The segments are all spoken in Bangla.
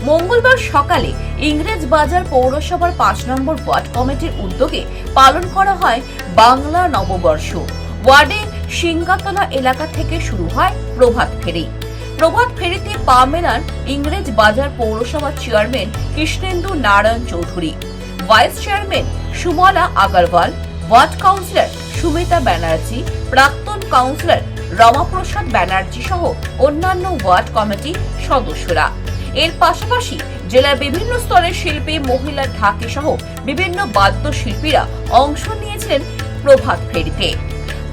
মঙ্গলবার সকালে ইংরেজবাজার পৌরসভার ৫ নম্বর ওয়ার্ড কমিটির উদ্যোগে পালন করা হয় বাংলা নববর্ষ। ওয়ার্ডে সিংগাতলা এলাকা থেকে শুরু হয় প্রভাত ফেরি। প্রভাত ফেরিতে পা মেলান ইংরেজবাজার পৌরসভার chairman Krishnendu Narayan Chowdhury, vice chairman Sumla Agarwal, ward councillor Sumita Banerjee, প্রাক্তন কাউন্সিলর রমাপ্রসাদ ব্যানার্জি সহ অন্যান্য ওয়ার্ড কমিটি সদস্যরা। এর পাশাপাশি জেলার বিভিন্ন স্তরের শিল্পী, মহিলা, ঢাকি সহ বিভিন্ন বাদ্যশিল্পীরা অংশ নিয়েছিলেন প্রভাত ফেরিতে।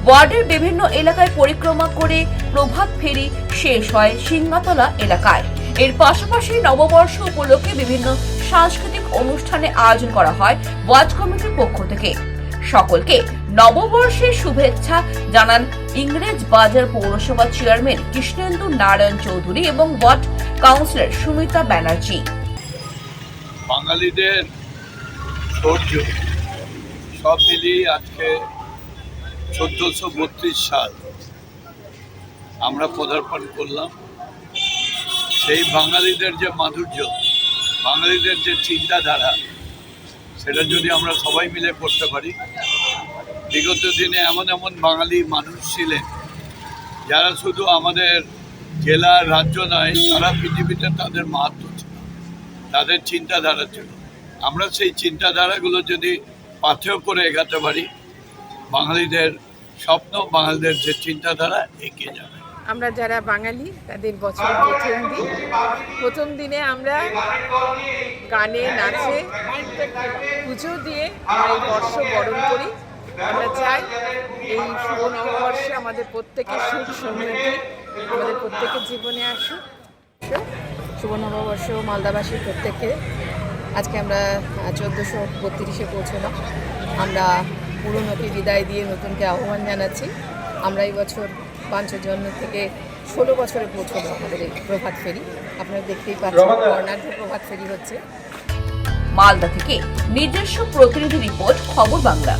ওয়ার্ডের বিভিন্ন এলাকায় পরিক্রমা করে প্রভাত ফেরি শেষ হয় সিংগাতলা এলাকায়। এর পাশাপাশি নববর্ষ উপলক্ষে বিভিন্ন সাংস্কৃতিক অনুষ্ঠানের আয়োজন করা হয় ওয়ার্ড কমিটির পক্ষ থেকে। সকলকে নববর্ষের শুভেচ্ছা জানান ইংরেজবাজার পৌরসভা চেয়ারম্যান কৃষ্ণেন্দু নারায়ণ চৌধুরী এবং ওয়ার্ড কাউন্সিলর সুমিতা ব্যানার্জি। বাঙালিদের শৌর্য সব মিলিয়ে আজকে 1432 সাল আমরা পদার্পণ করলাম। সেই বাঙালিদের যে মাধুর্য, বাঙালিদের যে চিন্তাধারা, সেটা যদি আমরা সবাই মিলে করতে পারি। বিগত দিনে এমন এমন বাঙালি মানুষ ছিলেন যারা শুধু আমাদের জেলা, রাজ্য নয়, সারা পৃথিবীতে তাদের মাহাত্ম্য ছিল, তাদের চিন্তাধারা ছিল। আমরা সেই চিন্তাধারাগুলো যদি পাথেয় করে এগাতে পারি, বাঙালিদের স্বপ্ন, বাঙালিদের যে চিন্তাধারা এগিয়ে যাবে। আমরা যারা বাঙালি তাদের বছরের প্রথম দিনে আমরা গানে, নাচে, পুজো দিয়ে এই বর্ষ বরণ করি। আমরা চাই এই শুভ নববর্ষে আমাদের প্রত্যেকের সুখ সমৃদ্ধি আমাদের প্রত্যেকের জীবনে আসুক। শুভ নববর্ষ মালদাবাসীর প্রত্যেককে। আজকে আমরা 1432-এ পৌঁছলাম। আমরা পুরনোকে বিদায় দিয়ে নতুনকে আহ্বান জানাচ্ছি। আমরা এই বছর ৫ জন থেকে ১৬ বছরে পৌঁছলো আমাদের এই প্রভাত ফেরি। আপনারা দেখতেই পাচ্ছেন বর্ণাঢ্য প্রভাত ফেরি হচ্ছে। মালদা থেকে নিজস্ব প্রতিনিধি রিপোর্ট, খবর বাংলা।